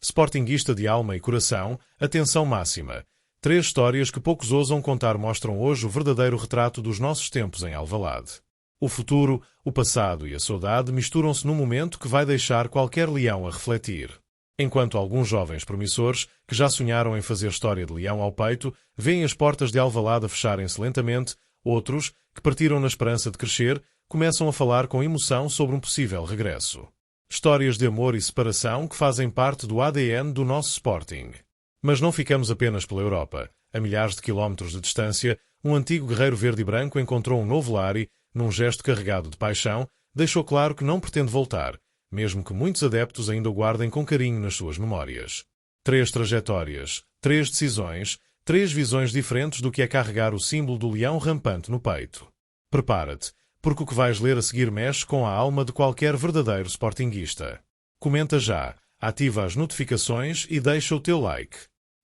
Sportinguista de alma e coração, atenção máxima. 3 histórias que poucos ousam contar mostram hoje o verdadeiro retrato dos nossos tempos em Alvalade. O futuro, o passado e a saudade misturam-se num momento que vai deixar qualquer leão a refletir. Enquanto alguns jovens promissores, que já sonharam em fazer história de leão ao peito, veem as portas de Alvalade a fecharem-se lentamente, outros, que partiram na esperança de crescer, começam a falar com emoção sobre um possível regresso. Histórias de amor e separação que fazem parte do ADN do nosso Sporting. Mas não ficamos apenas pela Europa. A milhares de quilómetros de distância, um antigo guerreiro verde e branco encontrou um novo lar e, num gesto carregado de paixão, deixou claro que não pretende voltar, mesmo que muitos adeptos ainda o guardem com carinho nas suas memórias. 3 trajetórias, 3 decisões, 3 visões diferentes do que é carregar o símbolo do leão rampante no peito. Prepara-te, porque o que vais ler a seguir mexe com a alma de qualquer verdadeiro sportinguista. Comenta já, ativa as notificações e deixa o teu like.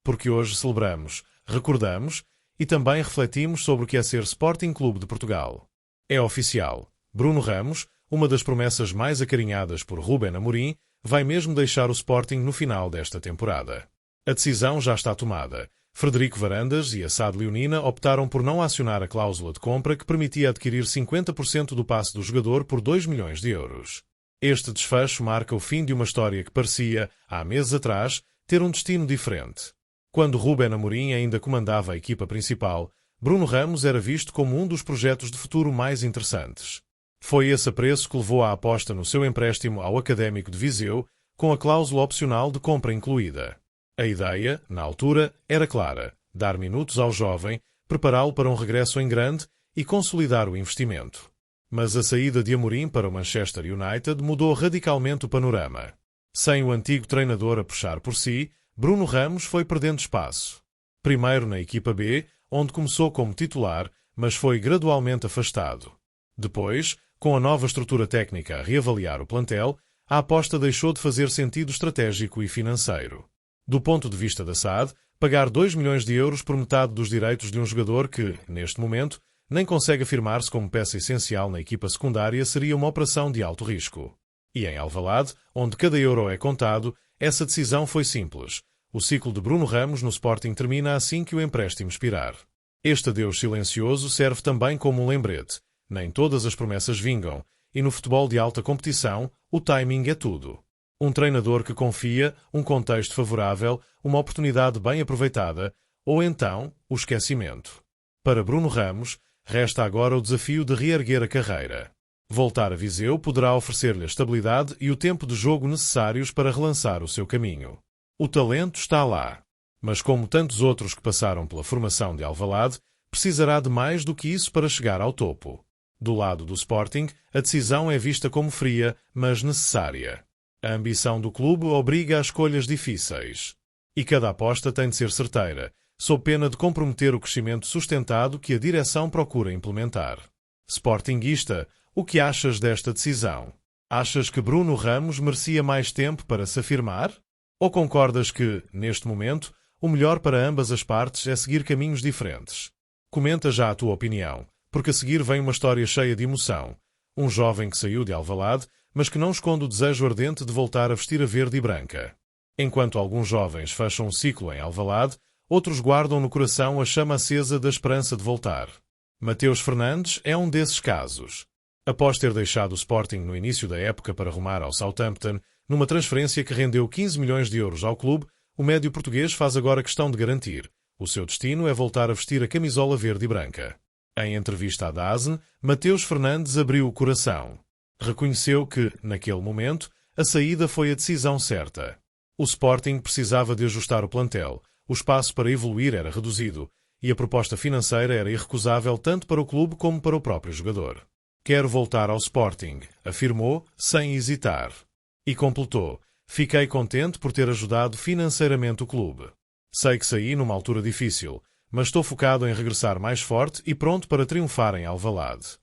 Porque hoje celebramos, recordamos e também refletimos sobre o que é ser Sporting Clube de Portugal. É oficial. Bruno Ramos, uma das promessas mais acarinhadas por Ruben Amorim, vai mesmo deixar o Sporting no final desta temporada. A decisão já está tomada. Frederico Varandas e a SAD Leonina optaram por não acionar a cláusula de compra que permitia adquirir 50% do passe do jogador por 2 milhões de euros. Este desfecho marca o fim de uma história que parecia, há meses atrás, ter um destino diferente. Quando Ruben Amorim ainda comandava a equipa principal, Bruno Ramos era visto como um dos projetos de futuro mais interessantes. Foi esse apreço que levou à aposta no seu empréstimo ao Académico de Viseu, com a cláusula opcional de compra incluída. A ideia, na altura, era clara: dar minutos ao jovem, prepará-lo para um regresso em grande e consolidar o investimento. Mas a saída de Amorim para o Manchester United mudou radicalmente o panorama. Sem o antigo treinador a puxar por si, Bruno Ramos foi perdendo espaço. Primeiro na equipa B, onde começou como titular, mas foi gradualmente afastado. Depois, com a nova estrutura técnica a reavaliar o plantel, a aposta deixou de fazer sentido estratégico e financeiro. Do ponto de vista da SAD, pagar 2 milhões de euros por metade dos direitos de um jogador que, neste momento, nem consegue afirmar-se como peça essencial na equipa secundária seria uma operação de alto risco. E em Alvalade, onde cada euro é contado, essa decisão foi simples. O ciclo de Bruno Ramos no Sporting termina assim que o empréstimo expirar. Este adeus silencioso serve também como um lembrete. Nem todas as promessas vingam, e no futebol de alta competição, o timing é tudo. Um treinador que confia, um contexto favorável, uma oportunidade bem aproveitada, ou então o esquecimento. Para Bruno Ramos, resta agora o desafio de reerguer a carreira. Voltar a Viseu poderá oferecer-lhe a estabilidade e o tempo de jogo necessários para relançar o seu caminho. O talento está lá, mas como tantos outros que passaram pela formação de Alvalade, precisará de mais do que isso para chegar ao topo. Do lado do Sporting, a decisão é vista como fria, mas necessária. A ambição do clube obriga a escolhas difíceis. E cada aposta tem de ser certeira, sob pena de comprometer o crescimento sustentado que a direção procura implementar. Sportinguista, o que achas desta decisão? Achas que Bruno Ramos merecia mais tempo para se afirmar? Ou concordas que, neste momento, o melhor para ambas as partes é seguir caminhos diferentes? Comenta já a tua opinião, porque a seguir vem uma história cheia de emoção. Um jovem que saiu de Alvalade, mas que não esconde o desejo ardente de voltar a vestir a verde e branca. Enquanto alguns jovens fecham um ciclo em Alvalade, outros guardam no coração a chama acesa da esperança de voltar. Mateus Fernandes é um desses casos. Após ter deixado o Sporting no início da época para rumar ao Southampton, numa transferência que rendeu 15 milhões de euros ao clube, o médio português faz agora questão de garantir: o seu destino é voltar a vestir a camisola verde e branca. Em entrevista à DAZN, Mateus Fernandes abriu o coração. Reconheceu que, naquele momento, a saída foi a decisão certa. O Sporting precisava de ajustar o plantel, o espaço para evoluir era reduzido, e a proposta financeira era irrecusável tanto para o clube como para o próprio jogador. Quero voltar ao Sporting, afirmou, sem hesitar. E completou: fiquei contente por ter ajudado financeiramente o clube. Sei que saí numa altura difícil, mas estou focado em regressar mais forte e pronto para triunfar em Alvalade.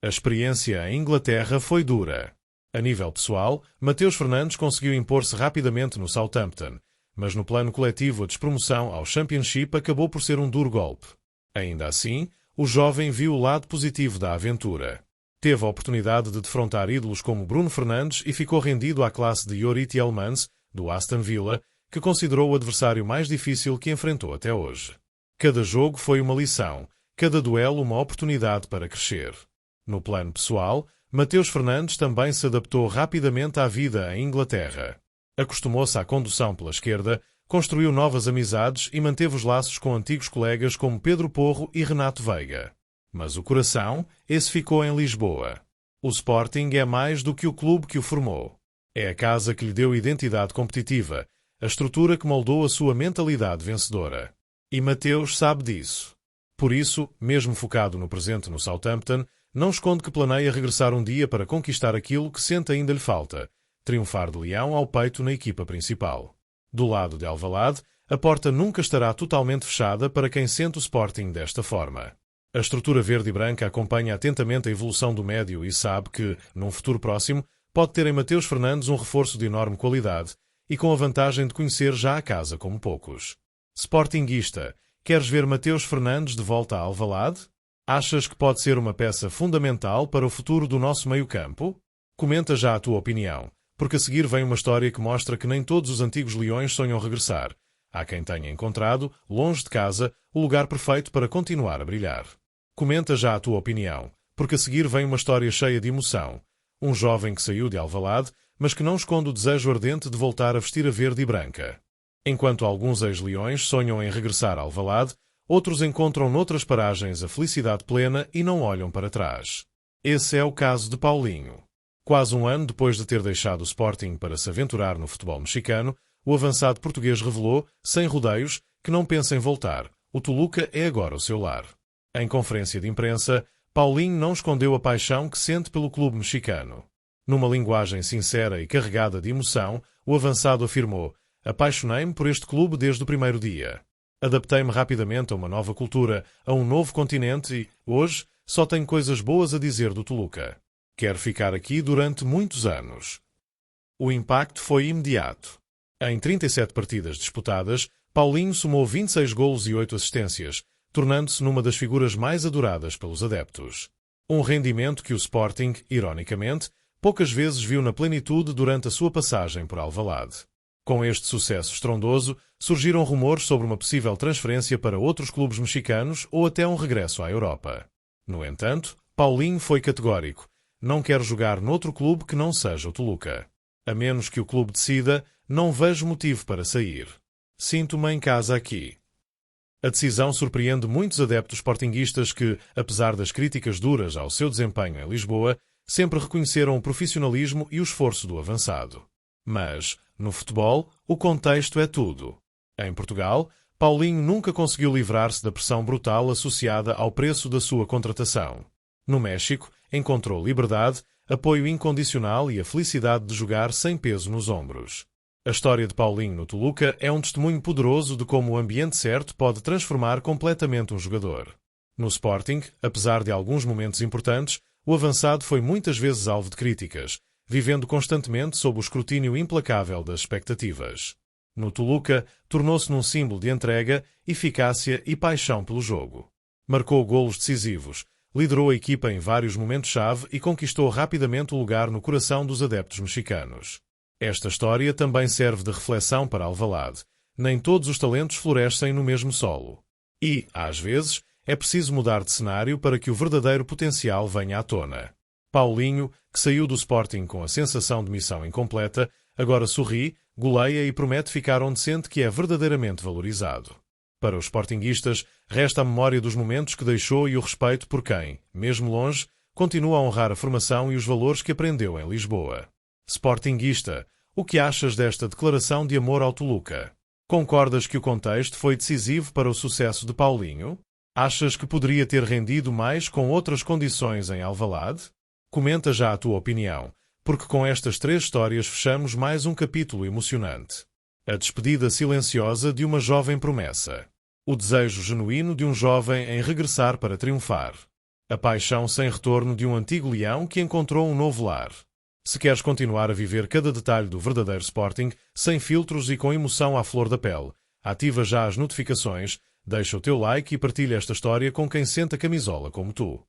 A experiência em Inglaterra foi dura. A nível pessoal, Mateus Fernandes conseguiu impor-se rapidamente no Southampton, mas no plano coletivo a despromoção ao Championship acabou por ser um duro golpe. Ainda assim, o jovem viu o lado positivo da aventura. Teve a oportunidade de defrontar ídolos como Bruno Fernandes e ficou rendido à classe de Yuri Tielemans, do Aston Villa, que considerou o adversário mais difícil que enfrentou até hoje. Cada jogo foi uma lição, cada duelo uma oportunidade para crescer. No plano pessoal, Mateus Fernandes também se adaptou rapidamente à vida em Inglaterra. Acostumou-se à condução pela esquerda, construiu novas amizades e manteve os laços com antigos colegas como Pedro Porro e Renato Veiga. Mas o coração, esse ficou em Lisboa. O Sporting é mais do que o clube que o formou. É a casa que lhe deu identidade competitiva, a estrutura que moldou a sua mentalidade vencedora. E Mateus sabe disso. Por isso, mesmo focado no presente no Southampton, não esconde que planeia regressar um dia para conquistar aquilo que sente ainda lhe falta, triunfar de leão ao peito na equipa principal. Do lado de Alvalade, a porta nunca estará totalmente fechada para quem sente o Sporting desta forma. A estrutura verde e branca acompanha atentamente a evolução do médio e sabe que, num futuro próximo, pode ter em Mateus Fernandes um reforço de enorme qualidade e com a vantagem de conhecer já a casa como poucos. Sportinguista, queres ver Mateus Fernandes de volta a Alvalade? Achas que pode ser uma peça fundamental para o futuro do nosso meio-campo? Comenta já a tua opinião, porque a seguir vem uma história que mostra que nem todos os antigos leões sonham regressar. Há quem tenha encontrado, longe de casa, o lugar perfeito para continuar a brilhar. Comenta já a tua opinião, porque a seguir vem uma história cheia de emoção. Um jovem que saiu de Alvalade, mas que não esconde o desejo ardente de voltar a vestir a verde e branca. Enquanto alguns ex-leões sonham em regressar a Alvalade, outros encontram noutras paragens a felicidade plena e não olham para trás. Esse é o caso de Paulinho. Quase um ano depois de ter deixado o Sporting para se aventurar no futebol mexicano, o avançado português revelou, sem rodeios, que não pensa em voltar. O Toluca é agora o seu lar. Em conferência de imprensa, Paulinho não escondeu a paixão que sente pelo clube mexicano. Numa linguagem sincera e carregada de emoção, o avançado afirmou: "Apaixonei-me por este clube desde o primeiro dia. Adaptei-me rapidamente a uma nova cultura, a um novo continente e, hoje, só tenho coisas boas a dizer do Toluca. Quero ficar aqui durante muitos anos." O impacto foi imediato. Em 37 partidas disputadas, Paulinho somou 26 golos e 8 assistências, tornando-se numa das figuras mais adoradas pelos adeptos. Um rendimento que o Sporting, ironicamente, poucas vezes viu na plenitude durante a sua passagem por Alvalade. Com este sucesso estrondoso, surgiram rumores sobre uma possível transferência para outros clubes mexicanos ou até um regresso à Europa. No entanto, Paulinho foi categórico: "Não quero jogar noutro clube que não seja o Toluca. A menos que o clube decida, não vejo motivo para sair. Sinto-me em casa aqui." A decisão surpreende muitos adeptos sportinguistas que, apesar das críticas duras ao seu desempenho em Lisboa, sempre reconheceram o profissionalismo e o esforço do avançado. Mas, no futebol, o contexto é tudo. Em Portugal, Paulinho nunca conseguiu livrar-se da pressão brutal associada ao preço da sua contratação. No México, encontrou liberdade, apoio incondicional e a felicidade de jogar sem peso nos ombros. A história de Paulinho no Toluca é um testemunho poderoso de como o ambiente certo pode transformar completamente um jogador. No Sporting, apesar de alguns momentos importantes, o avançado foi muitas vezes alvo de críticas, vivendo constantemente sob o escrutínio implacável das expectativas. No Toluca, tornou-se num símbolo de entrega, eficácia e paixão pelo jogo. Marcou golos decisivos, liderou a equipa em vários momentos-chave e conquistou rapidamente o lugar no coração dos adeptos mexicanos. Esta história também serve de reflexão para Alvalade. Nem todos os talentos florescem no mesmo solo. E, às vezes, é preciso mudar de cenário para que o verdadeiro potencial venha à tona. Paulinho, que saiu do Sporting com a sensação de missão incompleta, agora sorri, goleia e promete ficar onde sente que é verdadeiramente valorizado. Para os sportinguistas, resta a memória dos momentos que deixou e o respeito por quem, mesmo longe, continua a honrar a formação e os valores que aprendeu em Lisboa. Sportinguista, o que achas desta declaração de amor ao Toluca? Concordas que o contexto foi decisivo para o sucesso de Paulinho? Achas que poderia ter rendido mais com outras condições em Alvalade? Comenta já a tua opinião, porque com estas 3 histórias fechamos mais um capítulo emocionante. A despedida silenciosa de uma jovem promessa. O desejo genuíno de um jovem em regressar para triunfar. A paixão sem retorno de um antigo leão que encontrou um novo lar. Se queres continuar a viver cada detalhe do verdadeiro Sporting, sem filtros e com emoção à flor da pele, ativa já as notificações, deixa o teu like e partilha esta história com quem sente a camisola como tu.